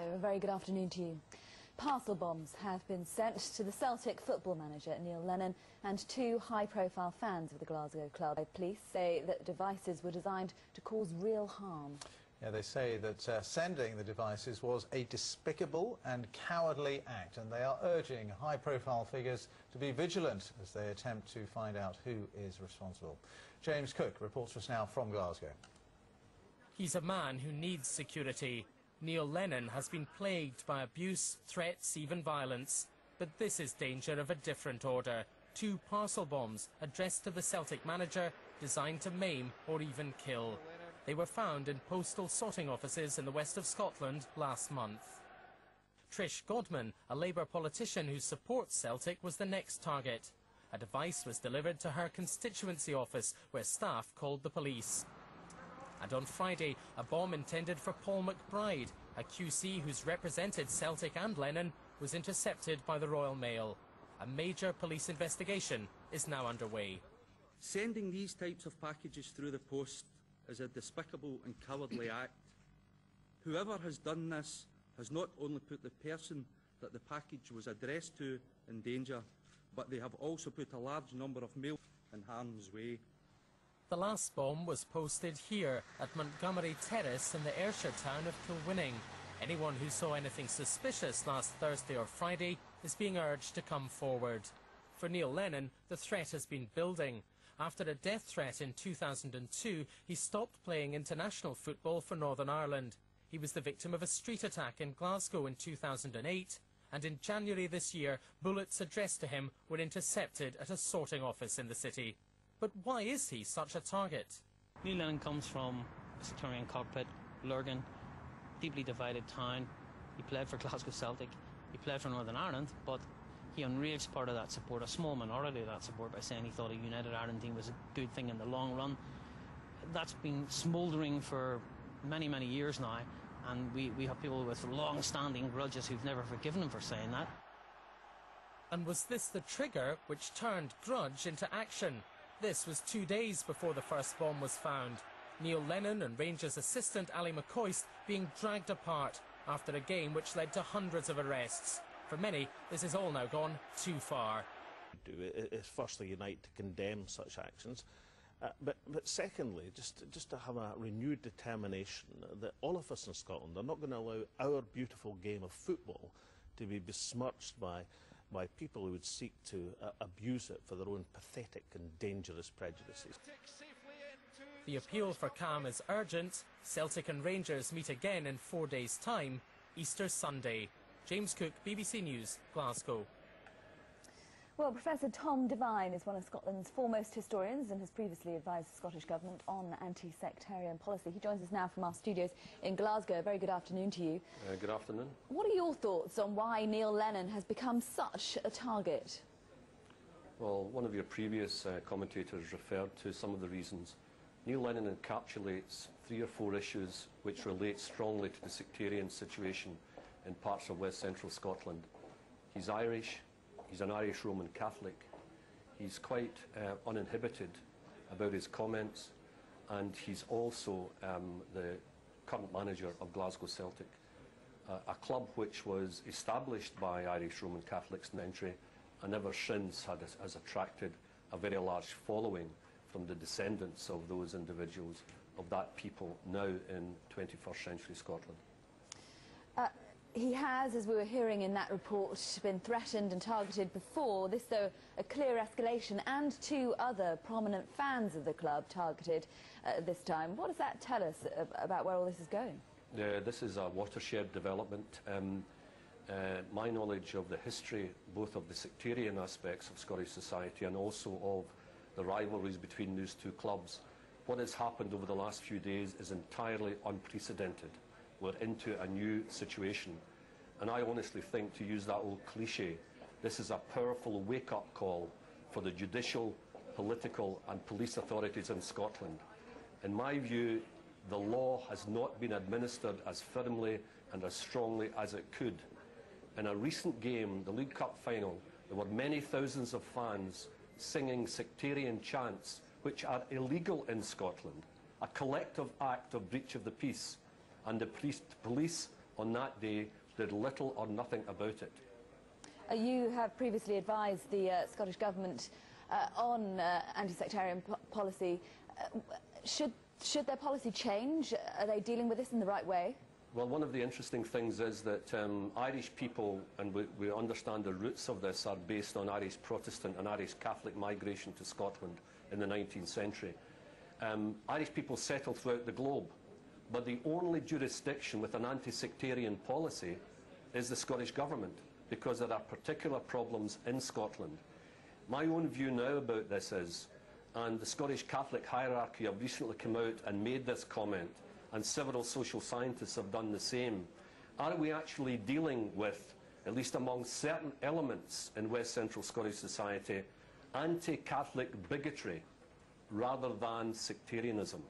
Hello, a very good afternoon to you. Parcel bombs have been sent to the Celtic football manager Neil Lennon and two high-profile fans of the Glasgow club. Police say that devices were designed to cause real harm. Yeah, they say that sending the devices was a despicable and cowardly act, and they are urging high-profile figures to be vigilant as they attempt to find out who is responsible. James Cook reports for us now from Glasgow. He's a man who needs security. Neil Lennon has been plagued by abuse, threats, even violence. But this is danger of a different order. Two parcel bombs addressed to the Celtic manager, designed to maim or even kill. They were found in postal sorting offices in the west of Scotland last month. Trish Godman, a Labour politician who supports Celtic, was the next target. A device was delivered to her constituency office, where staff called the police. And on Friday, a bomb intended for Paul McBride, a QC who's represented Celtic and Lennon, was intercepted by the Royal Mail. A major police investigation is now underway. Sending these types of packages through the post is a despicable and cowardly act. Whoever has done this has not only put the person that the package was addressed to in danger, but they have also put a large number of mail in harm's way. The last bomb was posted here at Montgomery Terrace in the Ayrshire town of Kilwinning. Anyone who saw anything suspicious last Thursday or Friday is being urged to come forward. For Neil Lennon, the threat has been building. After a death threat in 2002, he stopped playing international football for Northern Ireland. He was the victim of a street attack in Glasgow in 2008, and in January this year, bullets addressed to him were intercepted at a sorting office in the city. But why is he such a target? Neil Lennon comes from a sectarian cockpit, Lurgan, deeply divided town. He played for Glasgow Celtic, he played for Northern Ireland, but he enraged part of that support, a small minority of that support, by saying he thought a united Ireland team was a good thing in the long run. That's been smouldering for many, many years now, and we have people with long-standing grudges who've never forgiven him for saying that. And was this the trigger which turned grudge into action? This was 2 days before the first bomb was found. Neil Lennon and Rangers assistant Ali McCoist being dragged apart after a game which led to hundreds of arrests. For many, this has all now gone too far. Is firstly unite to condemn such actions, but secondly, just to have a renewed determination that all of us in Scotland are not going to allow our beautiful game of football to be besmirched by people who would seek to abuse it for their own pathetic and dangerous prejudices. The appeal for calm is urgent. Celtic and Rangers meet again in 4 days' time, Easter Sunday. James Cook, BBC News, Glasgow. Well, Professor Tom Devine is one of Scotland's foremost historians and has previously advised the Scottish Government on anti-sectarian policy. He joins us now from our studios in Glasgow. Very good afternoon to you. Good afternoon. What are your thoughts on why Neil Lennon has become such a target? Well, one of your previous commentators referred to some of the reasons. Neil Lennon encapsulates 3 or 4 issues which relate strongly to the sectarian situation in parts of West Central Scotland. He's Irish. He's an Irish Roman Catholic. He's quite uninhibited about his comments, and he's also the current manager of Glasgow Celtic, a club which was established by Irish Roman Catholics in entry and ever since has attracted a very large following from the descendants of those individuals, of that people now in 21st century Scotland. He has, as we were hearing in that report, been threatened and targeted before. This, though, a clear escalation, and 2 other prominent fans of the club targeted this time. What does that tell us about where all this is going? This is a watershed development. My knowledge of the history, both of the sectarian aspects of Scottish society and also of the rivalries between these 2 clubs, what has happened over the last few days is entirely unprecedented. We're into a new situation. And I honestly think, to use that old cliche, this is a powerful wake-up call for the judicial, political and police authorities in Scotland. In my view, the law has not been administered as firmly and as strongly as it could. In a recent game, the League Cup final, there were many thousands of fans singing sectarian chants which are illegal in Scotland, a collective act of breach of the peace. And the police on that day did little or nothing about it. You have previously advised the Scottish Government on anti-sectarian policy. Should their policy change? Are they dealing with this in the right way? Well, one of the interesting things is that Irish people, and we understand the roots of this, are based on Irish Protestant and Irish Catholic migration to Scotland in the 19th century. Irish people settled throughout the globe, but the only jurisdiction with an anti-sectarian policy is the Scottish Government, because there are particular problems in Scotland. My own view now about this is, and the Scottish Catholic hierarchy have recently come out and made this comment, and several social scientists have done the same. Are we actually dealing with, at least among certain elements in West Central Scottish society, anti-Catholic bigotry rather than sectarianism?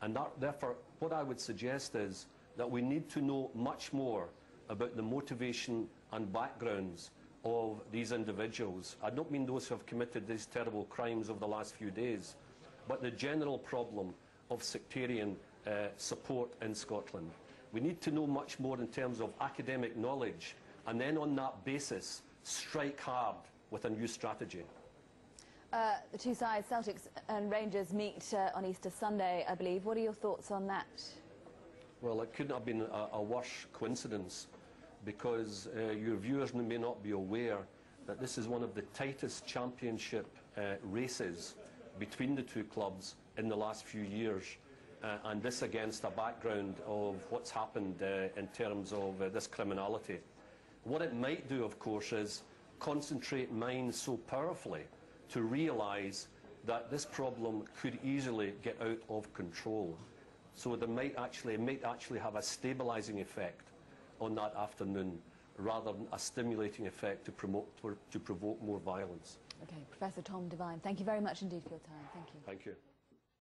And therefore, what I would suggest is that we need to know much more about the motivation and backgrounds of these individuals. I don't mean those who have committed these terrible crimes over the last few days, but the general problem of sectarian support in Scotland. We need to know much more in terms of academic knowledge, and then on that basis strike hard with a new strategy. The two sides, Celtics and Rangers, meet on Easter Sunday, I believe. What are your thoughts on that? Well, it couldn't have been a worse coincidence, because your viewers may not be aware that this is one of the tightest championship races between the two clubs in the last few years. And this against a background of what's happened in terms of this criminality. What it might do, of course, is concentrate minds so powerfully to realise that this problem could easily get out of control. So it might actually have a stabilising effect on that afternoon, rather than a stimulating effect to provoke more violence. Okay, Professor Tom Devine, thank you very much indeed for your time. Thank you. Thank you.